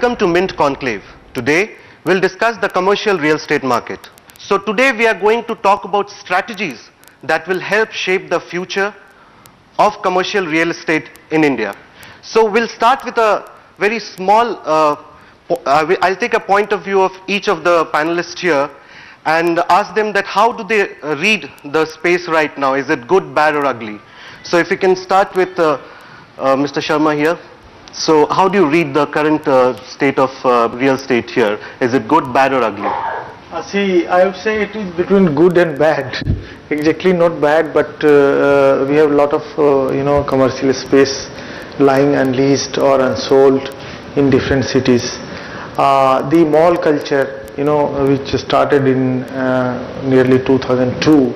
Welcome to Mint Conclave. Today, we'll discuss the commercial real estate market. So today we are going to talk about strategies that will help shape the future of commercial real estate in India. So we'll start with a very small, I'll take a point of view of each of the panelists here and ask them that how do they read the space right now? Is it good, bad or ugly? So if we can start with Mr. Sharma here. So how do you read the current state of real estate here? Is it good, bad or ugly? See, I would say it is between good and bad. Exactly not bad, but we have a lot of commercial space lying unleased or unsold in different cities. The mall culture, which started in nearly 2002,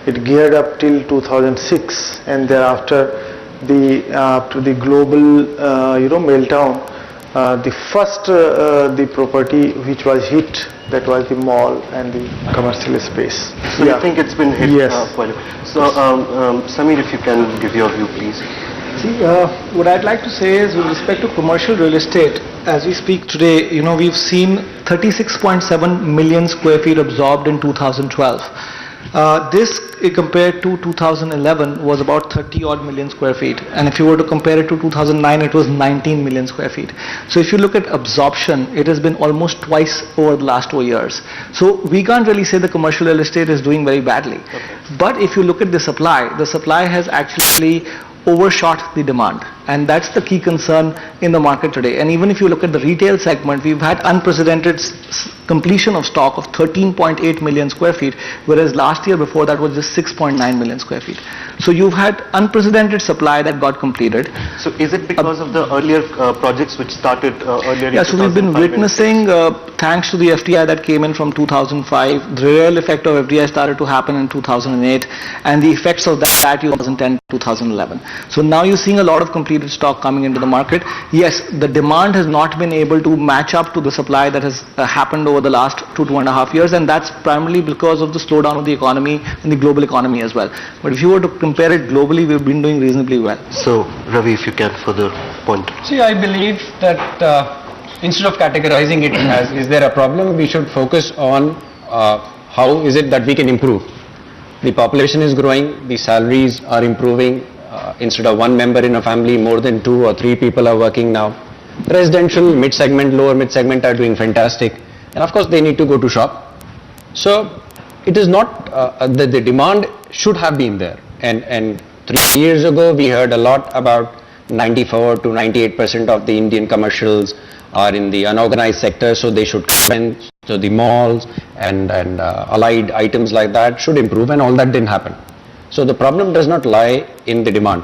it geared up till 2006, and thereafter after the global meltdown, the first the property which was hit, that was the mall and the commercial space. So you think it's been hit? Yes. Quite a bit. So Samir, if you can give your view, please. See, what I'd like to say is with respect to commercial real estate, as we speak today, we've seen 36.7 million square feet absorbed in 2012. This compared to 2011 was about 30 odd million square feet, and if you were to compare it to 2009 it was 19 million square feet. So if you look at absorption, it has been almost twice over the last 2 years. So we can't really say the commercial real estate is doing very badly. Okay. But if you look at the supply has actually overshot the demand, and that's the key concern in the market today. And even if you look at the retail segment, we've had unprecedented completion of stock of 13.8 million square feet, whereas last year before that was just 6.9 million square feet. So you've had unprecedented supply that got completed. So is it because of the earlier projects which started earlier? Yeah, so we've been witnessing, thanks to the FDI that came in from 2005, the real effect of FDI started to happen in 2008, and the effects of that 2010, 2011. So now you're seeing a lot of completed stock coming into the market. Yes, the demand has not been able to match up to the supply that has happened over the last 2.5 years, and that's primarily because of the slowdown of the economy and the global economy as well. But if you were to compare it globally, we've been doing reasonably well. So Ravi, if you can further point. See, I believe that instead of categorizing it as is there a problem, we should focus on how is it that we can improve. The population is growing, the salaries are improving. Instead of one member in a family, more than 2 or 3 people are working now. Residential, mid-segment, lower mid-segment are doing fantastic. And of course, they need to go to shop. So, it is not, the demand should have been there. And 3 years ago, we heard a lot about 94 to 98% of the Indian commercials are in the unorganized sector, so they should come in. So the malls and allied items like that should improve, and all that didn't happen. So the problem does not lie in the demand.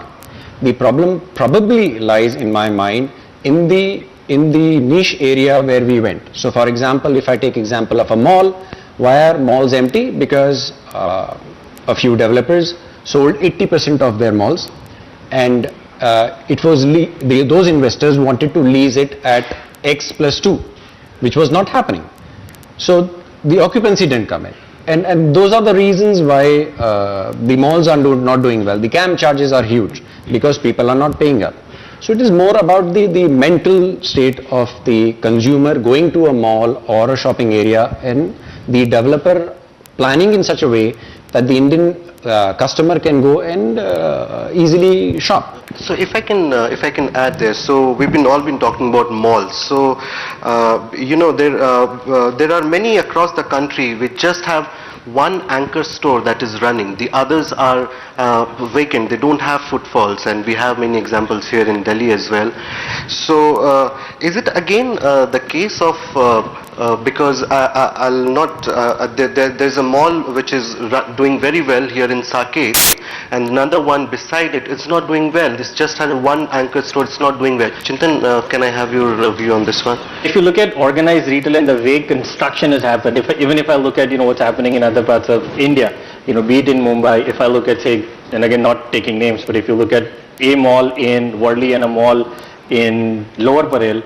The problem probably lies, in my mind, in the niche area where we went. So for example, if I take example of a mall, why are malls empty? Because a few developers sold 80% of their malls, and it was those investors wanted to lease it at X plus 2, which was not happening. So the occupancy didn't come in. And those are the reasons why the malls are not doing well. The CAM charges are huge because people are not paying up. So it is more about the mental state of the consumer going to a mall or a shopping area, and the developer planning in such a way that the Indian customer can go and easily shop. So if I can add there, so we've all been talking about malls. So there are many across the country which just have one anchor store that is running. The others are vacant. They don't have footfalls, and we have many examples here in Delhi as well. So is it again the case of because I'll not there's a mall which is doing very well here in Saket, and another one beside it, it's not doing well. This just has one anchor store, it's not doing well. Chintan, can I have your view on this one? If you look at organized retail and the way construction has happened, even if I look at what's happening in other parts of India, be it in Mumbai, if I look at, say, and again not taking names, but if you look at a mall in Worli and a mall in Lower Parel,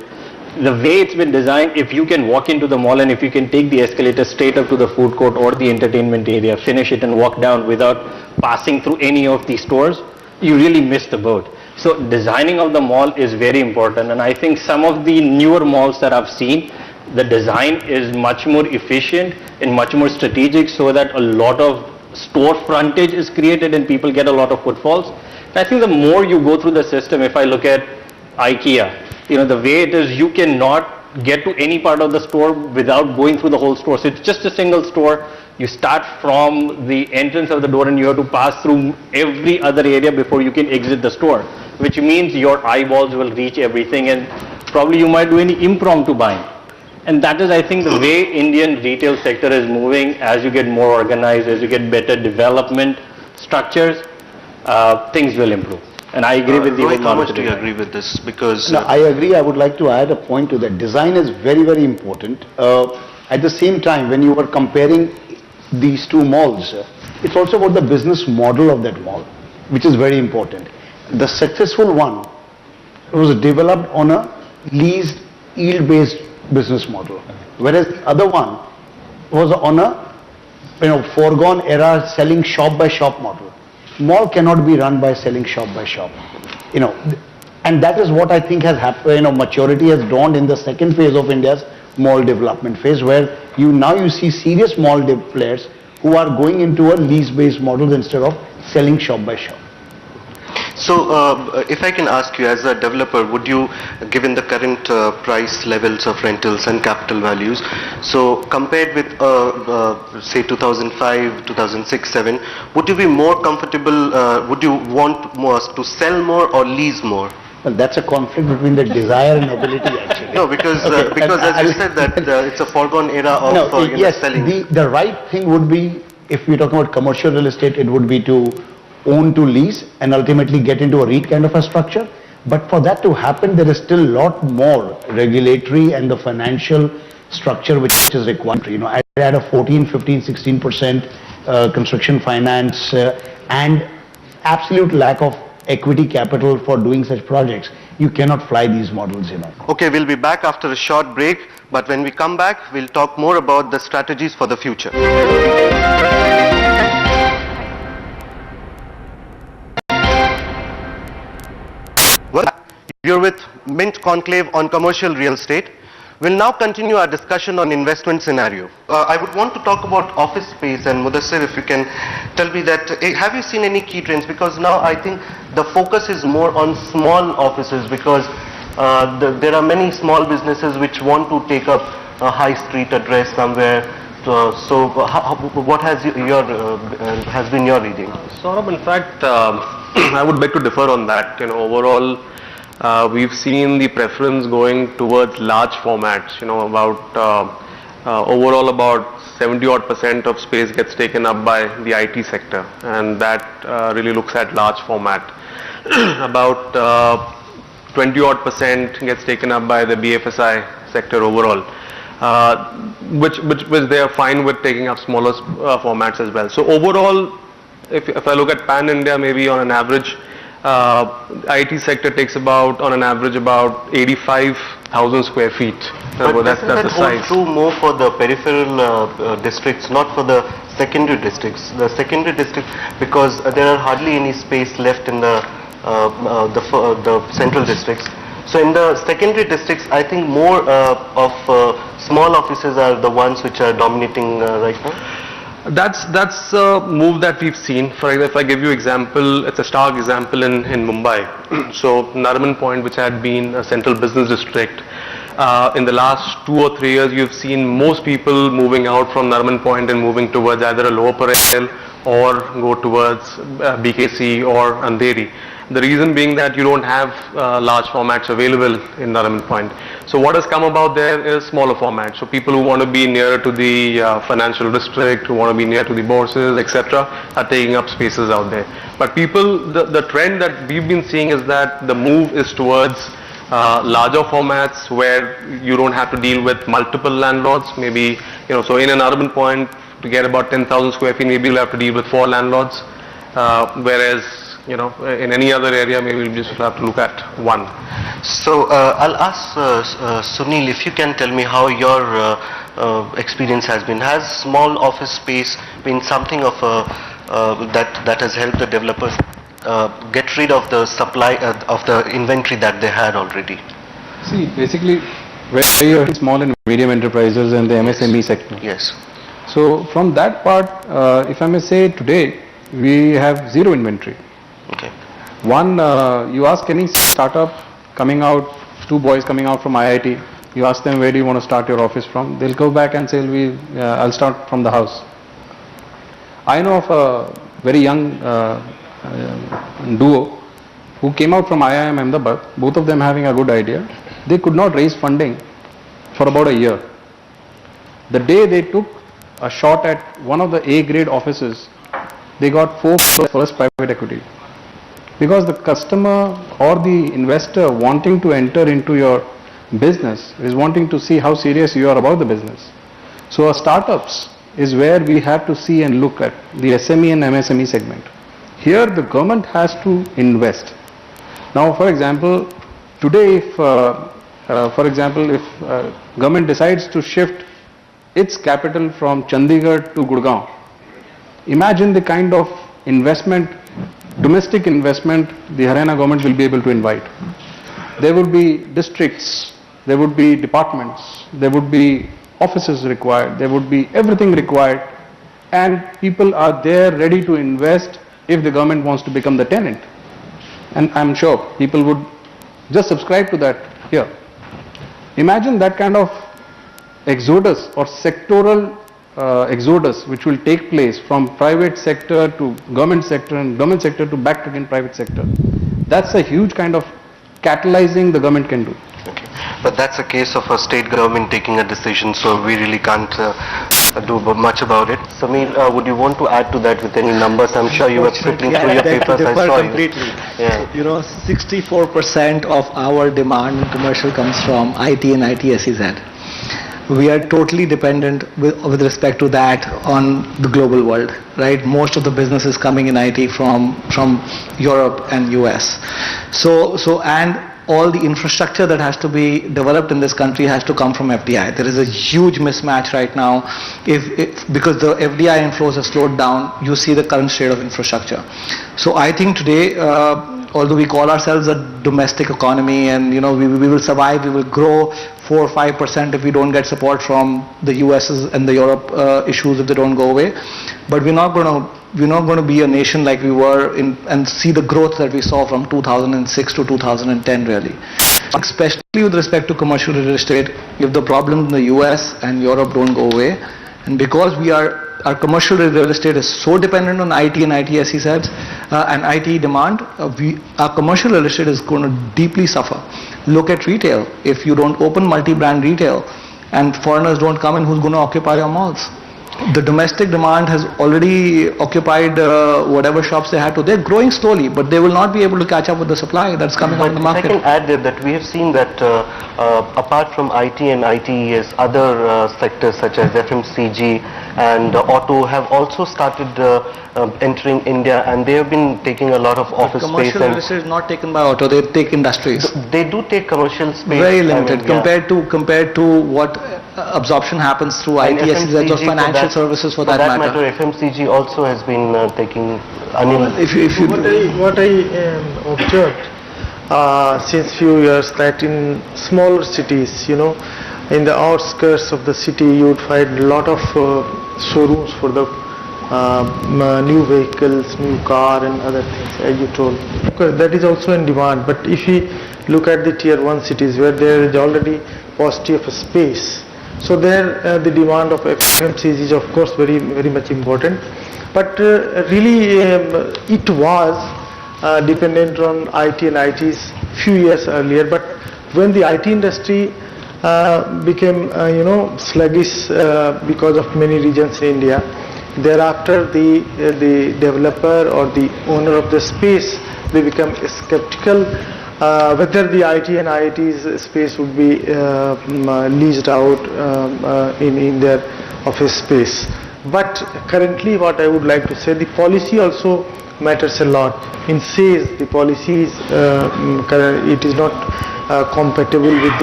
the way it's been designed, if you can walk into the mall and if you can take the escalator straight up to the food court or the entertainment area, finish it and walk down without passing through any of these stores, you really miss the boat. So designing of the mall is very important, and I think some of the newer malls that I've seen, the design is much more efficient and much more strategic, so that a lot of store frontage is created and people get a lot of footfalls. And I think the more you go through the system, if I look at IKEA, the way it is, you cannot get to any part of the store without going through the whole store. So it's just a single store. You start from the entrance of the door and you have to pass through every other area before you can exit the store, which means your eyeballs will reach everything, and probably you might do any impromptu buying. And that is, I think, the way Indian retail sector is moving. As you get more organized, as you get better development structures, things will improve. And I agree with you. Rohit, how much do you agree with this? Because No, I agree. I would like to add a point to that. Design is very, very important. At the same time, when you are comparing these two malls, it's also about the business model of that mall, which is very important. The successful one was developed on a leased, yield-based business model, whereas the other one was on a foregone era selling shop by shop model. Mall cannot be run by selling shop by shop, and that is what I think has happened. Maturity has dawned in the second phase of India's mall development phase, where you see serious mall players who are going into a lease-based model instead of selling shop by shop. So, if I can ask you, as a developer, would you, given the current price levels of rentals and capital values, so compared with, say, 2005, 2006, 7, would you be more comfortable, would you want more to sell more or lease more? Well, that's a conflict between the desire and ability, actually. No, because, Okay, because and as you said that it's a foregone era of yes, selling. the right thing would be, if we're talking about commercial real estate, it would be to own to lease and ultimately get into a REIT kind of a structure. But for that to happen, there is still a lot more regulatory and the financial structure which is required. I had a 14, 15, 16% construction finance and absolute lack of equity capital for doing such projects. You cannot fly these models, Okay, we'll be back after a short break, but when we come back, we'll talk more about the strategies for the future. Well, you're with Mint Conclave on commercial real estate. We'll now continue our discussion on investment scenario. I would want to talk about office space, and Mudassir, if you can tell me that, have you seen any key trends? Because now I think the focus is more on small offices, because there are many small businesses which want to take up a high street address somewhere. So what has has been your reading? Saurabh, in fact, I would beg to differ on that. Overall, we've seen the preference going towards large formats. Overall about 70% of space gets taken up by the IT sector, and that really looks at large format. About 20% gets taken up by the BFSI sector overall, which they are fine with taking up smaller formats as well. So overall, if I look at Pan India, maybe on an average, IT sector takes about, on an average, about 85,000 square feet. But that's doesn't the that hold size. true more for the peripheral districts, not for the secondary districts? The secondary district, because there are hardly any space left in the central districts. So in the secondary districts, I think more of small offices are the ones which are dominating right now. That's a move that we've seen. For example, if I give you example, it's a stark example in Mumbai. So Nariman Point, which had been a central business district, in the last 2 or 3 years, you've seen most people moving out from Nariman Point and moving towards either a Lower Parel or go towards BKC or Andheri. The reason being that you don't have large formats available in Nariman Point. So what has come about there is smaller formats. So people who want to be nearer to the financial district, who want to be near to the bourses, etc., are taking up spaces out there. But the trend that we've been seeing is that the move is towards larger formats where you don't have to deal with multiple landlords. Maybe, so in an urban point, to get about 10,000 square feet, maybe you'll have to deal with 4 landlords, whereas in any other area, maybe we'll just have to look at 1. So I'll ask Sunil, if you can tell me how your experience has been. Has small office space been something of that has helped the developers? get rid of the supply of the inventory that they had already? See, basically, where you have small and medium enterprises and the MSME sector. Yes. So from that part, if I may say, today we have zero inventory. Okay. One, you ask any startup coming out, two boys coming out from IIT, you ask them where do you want to start your office from, they'll go back and say, I'll start from the house. I know of a very young duo who came out from IIM Ahmedabad, both of them having a good idea. They could not raise funding for about a year. The day they took a shot at one of the A-grade offices, they got 4 first private equity. Because the customer or the investor wanting to enter into your business is wanting to see how serious you are about the business. So our startups is where we have to see and look at the SME and MSME segment. Here the government has to invest. Now for example, today if government decides to shift its capital from Chandigarh to Gurgaon, imagine the kind of investment, domestic investment the Haryana government will be able to invite. There would be districts, there would be departments, there would be offices required, there would be everything required, and people are there ready to invest if the government wants to become the tenant. And I'm sure people would just subscribe to that here. Imagine that kind of exodus or sectoral exodus which will take place from private sector to government sector and government sector to back again private sector. That's a huge kind of catalyzing the government can do. Okay. But that's a case of a state government taking a decision, so we really can't do much about it. Samir, would you want to add to that with any numbers? I'm sure you were flipping through your papers. I saw completely. Yeah. You know, 64% of our demand in commercial comes from IT and ITSEZ. We are totally dependent with respect to that on the global world, right? Most of the business is coming in IT from Europe and US. And all the infrastructure that has to be developed in this country has to come from FDI. There is a huge mismatch right now. Because the FDI inflows have slowed down, you see the current state of infrastructure. So I think today, although we call ourselves a domestic economy and we will survive, we will grow 4 or 5% if we don't get support from the US and the Europe issues if they don't go away. But we're not going to be a nation like we were and see the growth that we saw from 2006 to 2010 really. Especially with respect to commercial real estate, if the problems in the US and Europe don't go away, and because our commercial real estate is so dependent on IT and ITSEZ and IT demand, our commercial real estate is going to deeply suffer. Look at retail. If you don't open multi-brand retail and foreigners don't come in, who's going to occupy your malls? The domestic demand has already occupied whatever shops they had to. They're growing slowly, but they will not be able to catch up with the supply that's coming on the market. I can add there that we have seen that apart from IT and ITES, other sectors such as FMCG and auto have also started entering India, and they have been taking a lot of office space. Commercial real estate is not taken by auto, they take industries. They do take commercial space. Very limited compared to what absorption happens through ITSEZ or financial services for that matter. FMCG also has been taking. What I observed since few years that in smaller cities, in the outskirts of the city, you would find a lot of showrooms for the new vehicles, new car and other things, as you told. That is also in demand. But if we look at the tier 1 cities where there is already paucity of space, so there the demand of FMCG is of course very much important. But really it was dependent on IT and ITs few years earlier. But when the IT industry became sluggish because of many regions in India, thereafter the developer or the owner of the space, they become skeptical whether the IT and IIT's space would be leased out in their office space. But currently what I would like to say, the policy also matters a lot. In SAYS, the policy is it is not compatible with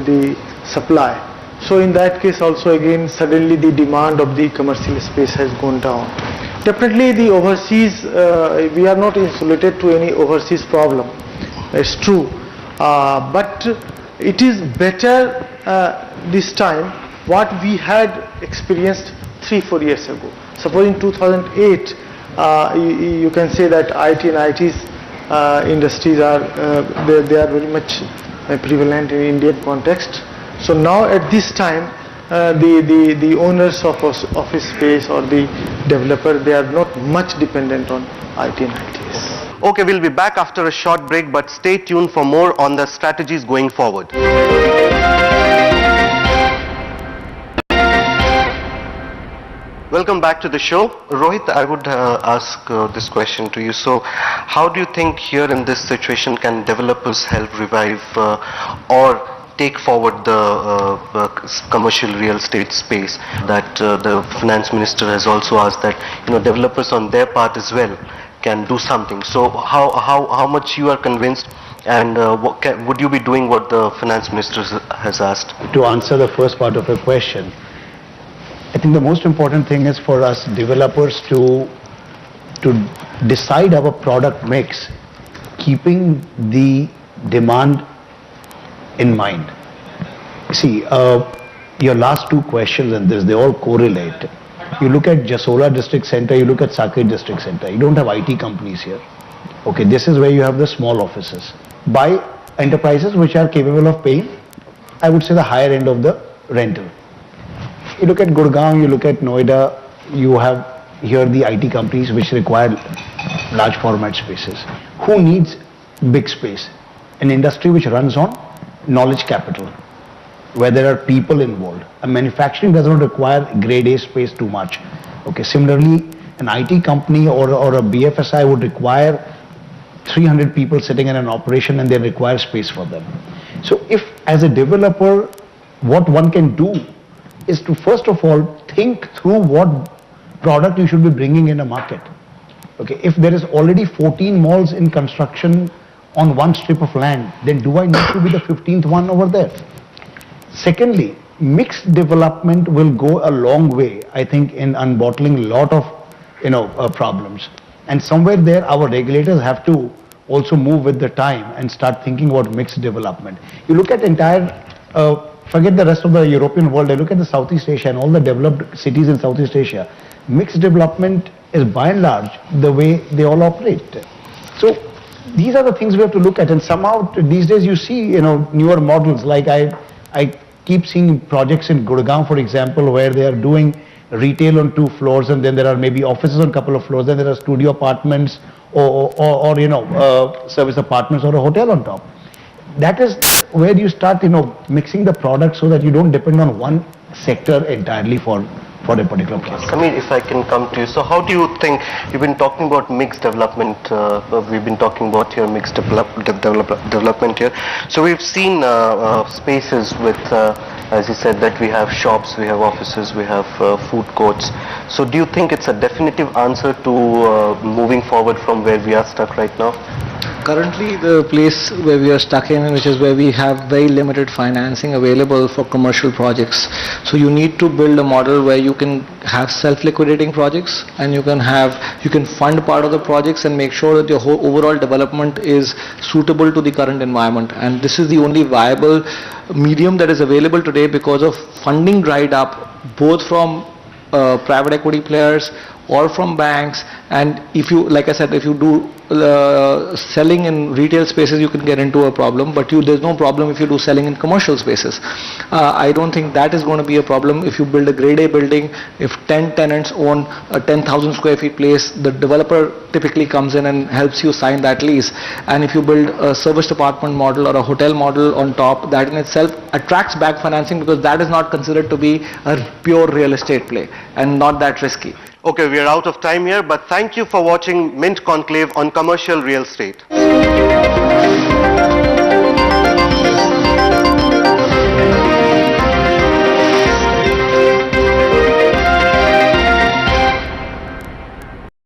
the supply. So in that case also again suddenly the demand of the commercial space has gone down. Definitely the overseas, we are not insulated to any overseas problem. It's true. But it is better this time what we had experienced 3-4 years ago. Suppose in 2008, you can say that IT and IT's industries are they are very much prevalent in Indian context. So now at this time, the owners of office space or the developer, they are not much dependent on IT and ITs. Okay, we'll be back after a short break, but stay tuned for more on the strategies going forward. Welcome back to the show. Rohit, I would ask this question to you. So, how do you think here in this situation can developers help revive or take forward the commercial real estate space? That the finance minister has also asked that developers on their part as well can do something. So, how much you are convinced, and would you be doing what the finance minister has asked? To answer the first part of your question, I think the most important thing is for us developers to decide our product mix, keeping the demand in mind. See, your last two questions and this, they all correlate. You look at Jasola District Center, you look at Saket District Center, you don't have IT companies here. Okay, this is where you have the small offices by enterprises which are capable of paying, I would say, the higher end of the rental. You look at Gurgaon, you look at Noida, you have here the IT companies which require large format spaces. Who needs big space? An industry which runs on knowledge capital, where there are people involved. A manufacturing does not require grade A space too much. Okay, similarly, an IT company or a BFSI would require 300 people sitting in an operation, and they require space for them. So if as a developer, what one can do is to first of all think through what product you should be bringing in a market. Okay, if there is already 14 malls in construction on one strip of land, then do I need to be the 15th one over there? Secondly, mixed development will go a long way, I think, in unbottling a lot of problems. And somewhere there, our regulators have to also move with the time and start thinking about mixed development. You look at entire forget the rest of the European world, I look at the Southeast Asia and all the developed cities in Southeast Asia. Mixed development is by and large the way they all operate. So these are the things we have to look at, and somehow these days you see newer models, like I keep seeing projects in Gurgaon, for example, where they are doing retail on 2 floors, and then there are maybe offices on a couple of floors, then there are studio apartments or service apartments or a hotel on top. That is where you start mixing the product so that you don't depend on one sector entirely for a particular place. I mean, if I can come to you, so how do you think, you've been talking about mixed development, we've been talking about here mixed development here. So we've seen spaces with, as you said, that we have shops, we have offices, we have food courts. So do you think it's a definitive answer to moving forward from where we are stuck right now? Currently, the place where we are stuck in, which is where we have very limited financing available for commercial projects. So you need to build a model where you can have self-liquidating projects, and you can fund part of the projects and make sure that your whole overall development is suitable to the current environment. And this is the only viable medium that is available today, because of funding dried up both from private equity players or from banks. And if you, like I said, if you do selling in retail spaces, you can get into a problem, but there's no problem if you do selling in commercial spaces. I don't think that is going to be a problem. If you build a grade A building, if 10 tenants own a 10,000 square feet place, the developer typically comes in and helps you sign that lease. And if you build a serviced apartment model or a hotel model on top, that in itself attracts back financing, because that is not considered to be a pure real estate play and not that risky. Okay, we are out of time here, but thank you for watching Mint Conclave on commercial real estate.